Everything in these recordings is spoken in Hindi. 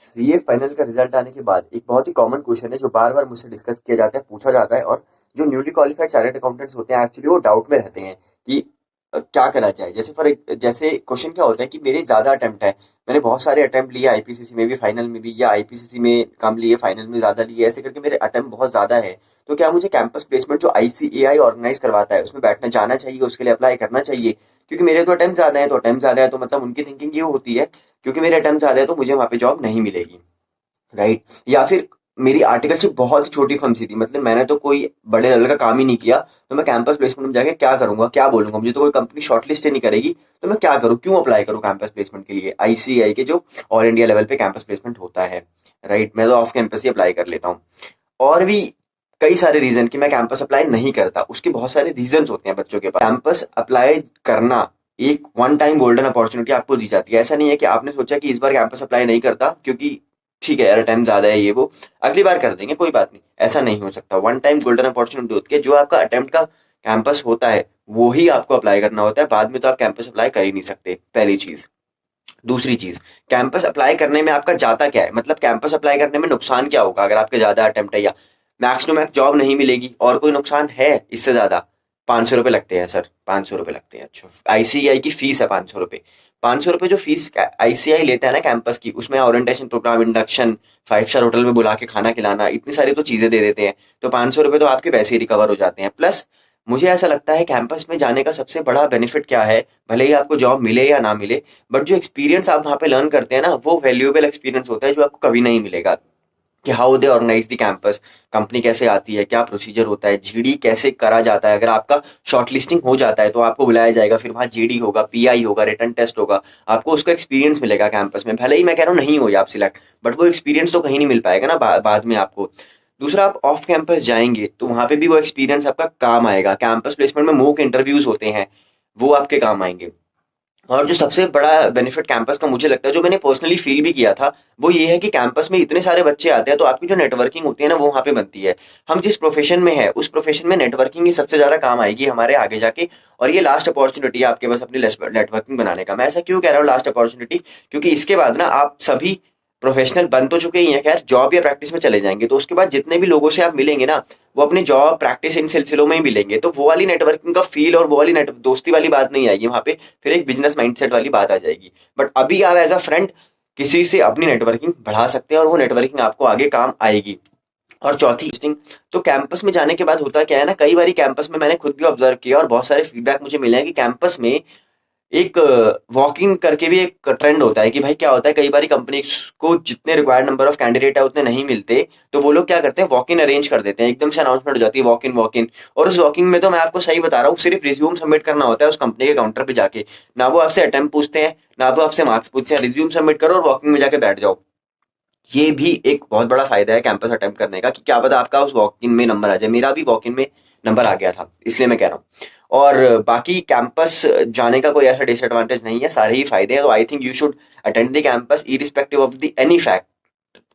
सीए फाइनल का रिजल्ट आने के बाद एक बहुत ही कॉमन क्वेश्चन है जो बार बार मुझसे डिस्कस किया जाता है, पूछा जाता है। और जो न्यूली क्वालिफाइड चार्टर्ड अकाउंटेंट्स होते हैं एक्चुअली वो डाउट में रहते हैं कि क्या करा जाए। जैसे क्वेश्चन क्या होता है कि मेरे ज्यादा अटेम्प्ट है, मैंने बहुत सारे अटेम्प्ट लिए आईपीसीसी में भी, फाइनल में भी, या आईपीसीसी में कम लिए फाइनल में ज्यादा लिए, ऐसे करके मेरे अटेम्प्ट बहुत ज्यादा है। तो क्या मुझे कैंपस प्लेसमेंट जो आईसीएआई ऑर्गेनाइज करवाता है उसमें बैठना जाना चाहिए, उसके लिए अप्लाई करना चाहिए? क्योंकि मेरे तो अटेम्प्ट ज्यादा है, तो अटेम्प्ट ज्यादा है तो मतलब उनकी थिंकिंग ये होती है क्योंकि मेरे अटेम्प्ट ज्यादा है तो मुझे वहां पे जॉब नहीं मिलेगी, राइट? या फिर मेरी आर्टिकलशिप बहुत ही छोटी फर्म सी थी, मतलब मैंने तो कोई बड़े लेवल का काम ही नहीं किया, तो मैं कैंपस प्लेसमेंट में जाके क्या करूंगा, क्या बोलूंगा? मुझे तो कोई कंपनी शॉर्टलिस्ट ही नहीं करेगी, तो मैं क्या करूं, क्यों अप्लाई करूं कैंपस प्लेसमेंट के लिए? आईसीआई के जो ऑल इंडिया लेवल पे कैंपस प्लेसमेंट होता है, राइट, मैं तो ऑफ कैंपस ही अप्लाई कर लेता हूँ। और भी कई सारे रीजन कि मैं कैंपस अप्लाई नहीं करता, उसके बहुत सारे रीजन होते हैं बच्चों के पास। कैंपस अप्लाई करना एक वन टाइम गोल्डन अपॉर्चुनिटी आपको दी जाती है। ऐसा नहीं है कि आपने सोचा कि इस बार कैंपस अप्लाई नहीं करता क्योंकि ठीक है यार टाइम ज्यादा है, ये वो अगली बार कर देंगे, कोई बात नहीं। ऐसा नहीं हो सकता। वन टाइम गोल्डन अपॉर्चुनिटी होती है, जो आपका अटेम्प्ट का कैंपस होता है वो ही आपको अप्लाई करना होता है, बाद में तो आप कैंपस अप्लाई कर ही नहीं सकते, पहली चीज। दूसरी चीज, कैंपस अप्लाई करने में आपका जाता क्या है, मतलब कैंपस अप्लाई करने में नुकसान क्या होगा अगर आपके ज्यादा अटेम्प्ट है, या मैक्स टू मैक्स जॉब नहीं मिलेगी, और कोई नुकसान है इससे ज्यादा? 500 रुपये लगते हैं सर, 500 रुपये लगते हैं। अच्छा, आईसीआई की फीस है 500 रुपये। 500 रुपये जो फीस आईसीआई लेता है ना कैंपस की, उसमें orientation programme, induction, 5 star hotel में बुला के खाना खिलाना, इतनी सारी तो चीजें दे देते हैं। तो 500 रुपये तो आपके वैसे ही रिकवर हो जाते हैं। प्लस मुझे ऐसा लगता है कैंपस में जाने का सबसे बड़ा बेनिफिट क्या है, भले ही आपको जॉब मिले या ना मिले, बट जो एक्सपीरियंस आप वहाँ पे लर्न करते हैं ना, वो वैल्यूएबल एक्सपीरियंस होता है जो आपको कभी नहीं मिलेगा। कि how they organise the campus, company कैसे आती है, क्या प्रोसीजर होता है, जीडी कैसे करा जाता है। अगर आपका शॉर्टलिस्टिंग हो जाता है तो आपको बुलाया जाएगा, फिर वहाँ जीडी होगा, पीआई होगा, रिटन टेस्ट होगा, आपको उसका एक्सपीरियंस मिलेगा कैंपस में। भले ही मैं कह रहा हूँ नहीं हो आप सिलेक्ट, बट वो एक्सपीरियंस तो कहीं नहीं मिल पाएगा ना बाद में आपको। दूसरा, आप ऑफ कैंपस जाएंगे तो वहां पे भी वो एक्सपीरियंस आपका काम आएगा। कैंपस प्लेसमेंट में मॉक इंटरव्यूज होते हैं, वो आपके काम आएंगे। और जो सबसे बड़ा बेनिफिट कैंपस का मुझे लगता है, जो मैंने पर्सनली फील भी किया था, वो ये है कि कैंपस में इतने सारे बच्चे आते हैं तो आपकी जो नेटवर्किंग होती है ना वो वहाँ पे बनती है। हम जिस प्रोफेशन में है उस प्रोफेशन में नेटवर्किंग ही सबसे ज्यादा काम आएगी हमारे आगे जाके। और ये लास्ट अपॉर्चुनिटी है आपके पास अपनी नेटवर्किंग बनाने का। मैं ऐसा क्यों कह रहा हूँ लास्ट अपॉर्चुनिटी, क्योंकि इसके बाद ना आप सभी प्रोफेशनल बन तो चुके ही हैं, खैर जॉब या प्रैक्टिस में चले जाएंगे, तो उसके बाद जितने भी लोगों से आप मिलेंगे ना, वो अपनी जॉब प्रैक्टिस इन सिलसिलों में ही मिलेंगे। तो वो वाली नेटवर्किंग का फील और वो वाली दोस्ती वाली बात नहीं आएगी वहां पे, फिर एक बिजनेस माइंडसेट वाली बात आ जाएगी। बट अभी आप एज अ फ्रेंड किसी से अपनी नेटवर्किंग बढ़ा सकते हैं और वो नेटवर्किंग आपको आगे काम आएगी। और चौथी लिस्टिंग, तो कैंपस में जाने के बाद होता क्या है ना, कई बार कैंपस में मैंने खुद भी ऑब्जर्व किया और बहुत सारे फीडबैक मुझे मिले हैं कि कैंपस में एक वॉक इन करके भी एक ट्रेंड होता है। कि भाई क्या होता है, कई बार कंपनी को जितने रिक्वायर्ड नंबर ऑफ कैंडिडेट है उतने नहीं मिलते, तो वो लोग क्या करते हैं, वॉक इन अरेंज कर देते हैं, एकदम से अनाउंसमेंट हो जाती है वॉक इन वॉक इन। और उस वॉकिंग में तो मैं आपको सही बता रहा हूँ, सिर्फ रिज्यूम सबमिट करना होता है उस कंपनी के काउंटर पे जाके। ना वो आपसे अटेम्प्ट पूछते हैं, ना वो आपसे मार्क्स पूछते हैं, रिज्यूम सबमिट करो और वॉकिंग में जाके बैठ जाओ। ये भी एक बहुत बड़ा फायदा है कैंपस अटेम्प्ट करने का, कि क्या पता आपका उस वॉक इन में नंबर आ जाए। मेरा भी वॉक इन में नंबर आ गया था, इसलिए मैं कह रहा हूँ। और बाकी कैंपस जाने का कोई ऐसा डिसएडवांटेज नहीं है, सारे ही फायदे हैं। तो I think you should attend the campus irrespective of the any fact.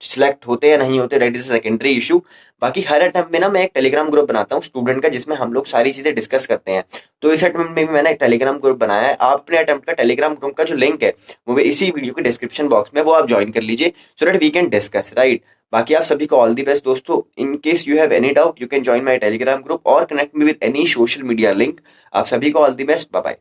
Select होते या नहीं होते, दैट इज सेकेंडरी इशू। बाकी हर अटेम्प्ट में ना मैं एक टेलीग्राम ग्रुप बनाता हूँ स्टूडेंट का, जिसमें हम लोग सारी चीजें डिस्कस करते हैं। तो इस अटेम्प्ट में भी मैंने एक टेलीग्राम ग्रुप बनाया है। आप अपने अटेम्प्ट का टेलीग्राम ग्रुप का जो लिंक है वो इसी वीडियो के डिस्क्रिप्शन बॉक्स में, वो आप ज्वाइन कर लीजिए, so that we can discuss, right? बाकी आप सभी को ऑल दी बेस्ट दोस्तों। In case you have any doubt, you can join my Telegram group और connect me with any social media link. आप सभी को all the best, bye bye.